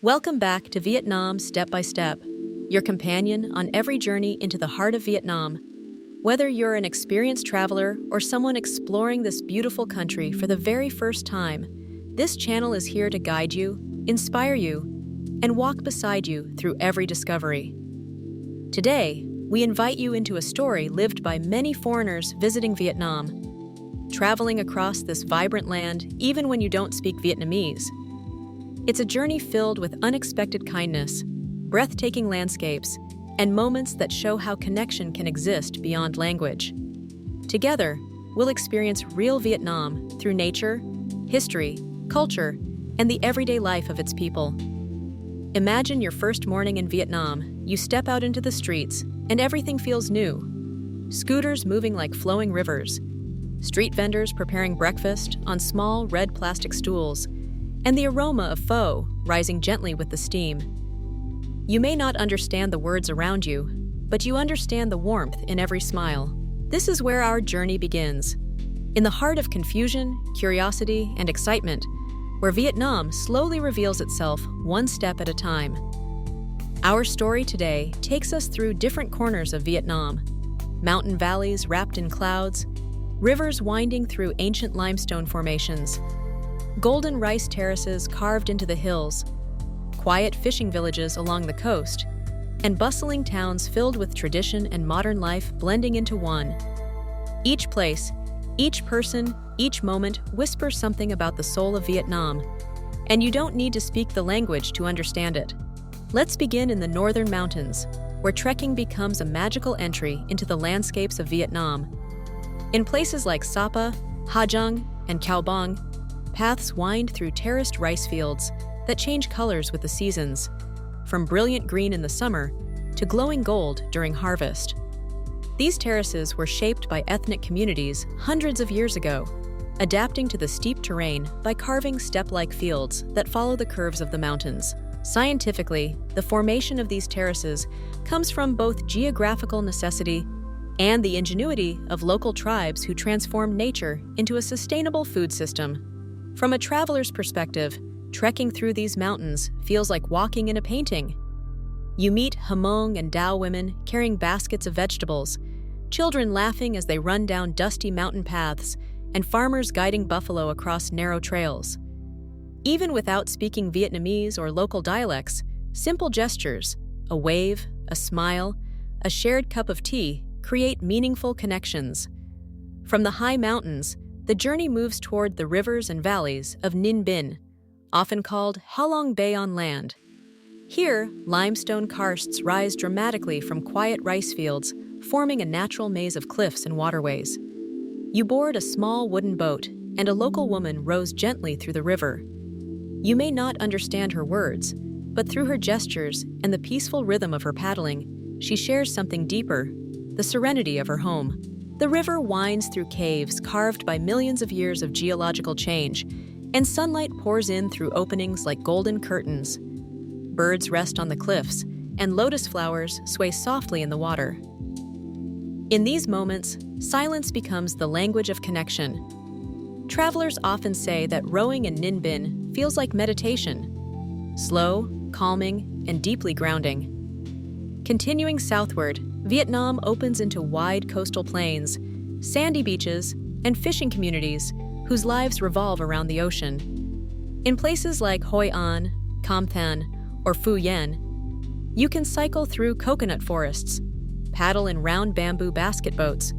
Welcome back to Vietnam Step by Step, your companion on every journey into the heart of Vietnam. Whether you're an experienced traveler or someone exploring this beautiful country for the very first time, this channel is here to guide you, inspire you, and walk beside you through every discovery. Today, we invite you into a story lived by many foreigners visiting Vietnam, traveling across this vibrant land even when you don't speak Vietnamese. It's a journey filled with unexpected kindness, breathtaking landscapes, and moments that show how connection can exist beyond language. Together, we'll experience real Vietnam through nature, history, culture, and the everyday life of its people. Imagine your first morning in Vietnam. You step out into the streets, and everything feels new. Scooters moving like flowing rivers, street vendors preparing breakfast on small red plastic stools, and the aroma of pho rising gently with the steam. You may not understand the words around you, but you understand the warmth in every smile. This is where our journey begins, in the heart of confusion, curiosity, and excitement, where Vietnam slowly reveals itself one step at a time. Our story today takes us through different corners of Vietnam: mountain valleys wrapped in clouds, rivers winding through ancient limestone formations, golden rice terraces carved into the hills, quiet fishing villages along the coast, and bustling towns filled with tradition and modern life blending into one. Each place, each person, each moment whispers something about the soul of Vietnam, and you don't need to speak the language to understand it. Let's begin in the northern mountains, where trekking becomes a magical entry into the landscapes of Vietnam. In places like Sapa, Ha Giang, and Cao Bang, paths wind through terraced rice fields that change colors with the seasons, from brilliant green in the summer to glowing gold during harvest. These terraces were shaped by ethnic communities hundreds of years ago, adapting to the steep terrain by carving step-like fields that follow the curves of the mountains. Scientifically, the formation of these terraces comes from both geographical necessity and the ingenuity of local tribes who transformed nature into a sustainable food system. From a traveler's perspective, trekking through these mountains feels like walking in a painting. You meet Hmong and Dao women carrying baskets of vegetables, children laughing as they run down dusty mountain paths, and farmers guiding buffalo across narrow trails. Even without speaking Vietnamese or local dialects, simple gestures, a wave, a smile, a shared cup of tea, create meaningful connections. From the high mountains, the journey moves toward the rivers and valleys of Ninh Binh, often called Ha Long Bay on land. Here, limestone karsts rise dramatically from quiet rice fields, forming a natural maze of cliffs and waterways. You board a small wooden boat, and a local woman rows gently through the river. You may not understand her words, but through her gestures and the peaceful rhythm of her paddling, she shares something deeper: the serenity of her home. The river winds through caves carved by millions of years of geological change, and sunlight pours in through openings like golden curtains. Birds rest on the cliffs, and lotus flowers sway softly in the water. In these moments, silence becomes the language of connection. Travelers often say that rowing in Ninh Binh feels like meditation, slow, calming, and deeply grounding. Continuing southward, Vietnam opens into wide coastal plains, sandy beaches, and fishing communities whose lives revolve around the ocean. In places like Hoi An, Cam Than, or Phu Yen, you can cycle through coconut forests, paddle in round bamboo basket boats,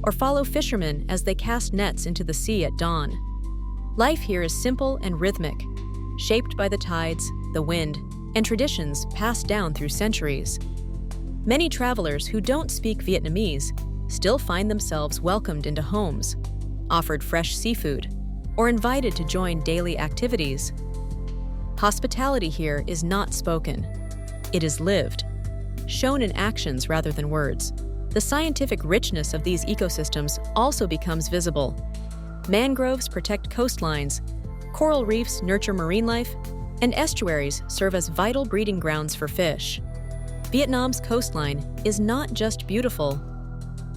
or follow fishermen as they cast nets into the sea at dawn. Life here is simple and rhythmic, shaped by the tides, the wind, and traditions passed down through centuries. Many travelers who don't speak Vietnamese still find themselves welcomed into homes, offered fresh seafood, or invited to join daily activities. Hospitality here is not spoken. It is lived, shown in actions rather than words. The scientific richness of these ecosystems also becomes visible. Mangroves protect coastlines, coral reefs nurture marine life, and estuaries serve as vital breeding grounds for fish. Vietnam's coastline is not just beautiful,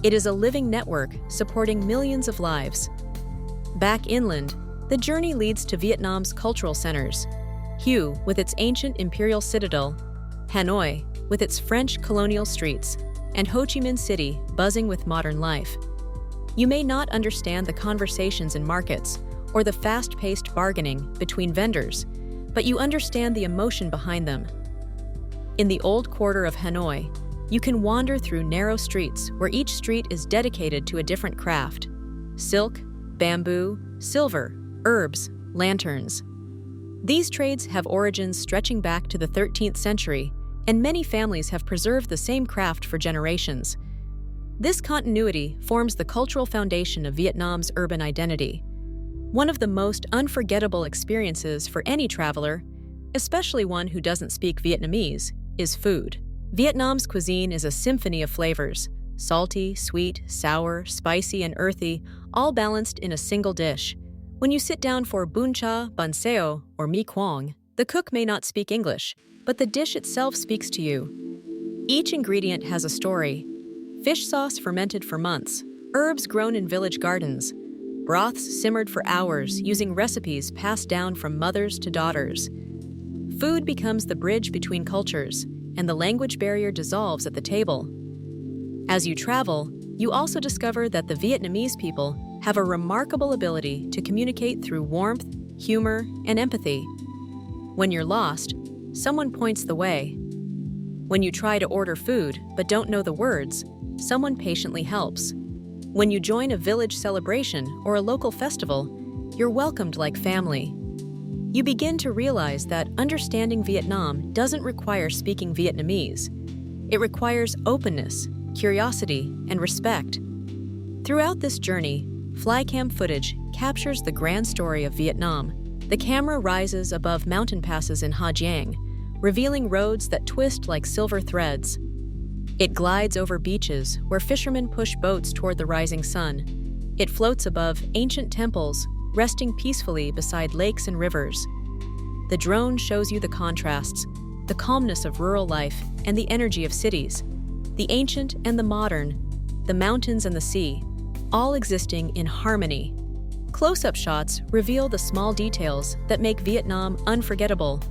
it is a living network supporting millions of lives. Back inland, the journey leads to Vietnam's cultural centers. Hue with its ancient imperial citadel, Hanoi with its French colonial streets, and Ho Chi Minh City buzzing with modern life. You may not understand the conversations in markets or the fast-paced bargaining between vendors, but you understand the emotion behind them. In the old quarter of Hanoi, you can wander through narrow streets where each street is dedicated to a different craft: silk, bamboo, silver, herbs, lanterns. These trades have origins stretching back to the 13th century, and many families have preserved the same craft for generations. This continuity forms the cultural foundation of Vietnam's urban identity. One of the most unforgettable experiences for any traveler, especially one who doesn't speak Vietnamese, is food. Vietnam's cuisine is a symphony of flavors: salty, sweet, sour, spicy, and earthy, all balanced in a single dish. When you sit down for bún cha, bún xeo, or mi quang, the cook may not speak English, but the dish itself speaks to you. Each ingredient has a story: fish sauce fermented for months, herbs grown in village gardens, broths simmered for hours using recipes passed down from mothers to daughters. Food becomes the bridge between cultures, and the language barrier dissolves at the table. As you travel, you also discover that the Vietnamese people have a remarkable ability to communicate through warmth, humor, and empathy. When you're lost, someone points the way. When you try to order food but don't know the words, someone patiently helps. When you join a village celebration or a local festival, you're welcomed like family. You begin to realize that understanding Vietnam doesn't require speaking Vietnamese. It requires openness, curiosity, and respect. Throughout this journey, Flycam footage captures the grand story of Vietnam. The camera rises above mountain passes in Ha Giang, revealing roads that twist like silver threads. It glides over beaches where fishermen push boats toward the rising sun. It floats above ancient temples, resting peacefully beside lakes and rivers. The drone shows you the contrasts: the calmness of rural life and the energy of cities, the ancient and the modern, the mountains and the sea, all existing in harmony. Close-up shots reveal the small details that make Vietnam unforgettable: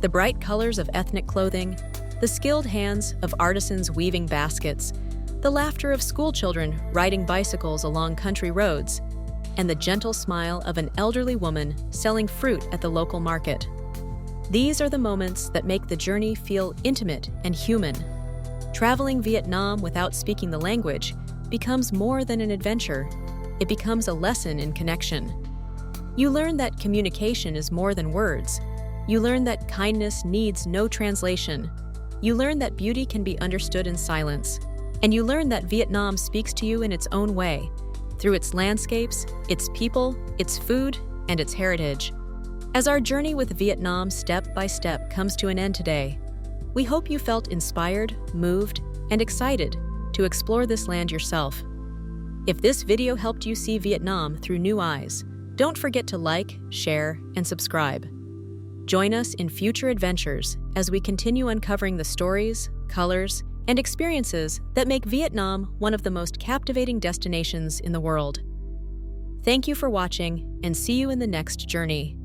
the bright colors of ethnic clothing, the skilled hands of artisans weaving baskets, the laughter of schoolchildren riding bicycles along country roads, and the gentle smile of an elderly woman selling fruit at the local market. These are the moments that make the journey feel intimate and human. Traveling Vietnam without speaking the language becomes more than an adventure. It becomes a lesson in connection. You learn that communication is more than words. You learn that kindness needs no translation. You learn that beauty can be understood in silence. And you learn that Vietnam speaks to you in its own way, through its landscapes, its people, its food, and its heritage. As our journey with Vietnam step by step comes to an end today, we hope you felt inspired, moved, and excited to explore this land yourself. If this video helped you see Vietnam through new eyes, don't forget to like, share, and subscribe. Join us in future adventures as we continue uncovering the stories, colors, and experiences that make Vietnam one of the most captivating destinations in the world. Thank you for watching, and see you in the next journey.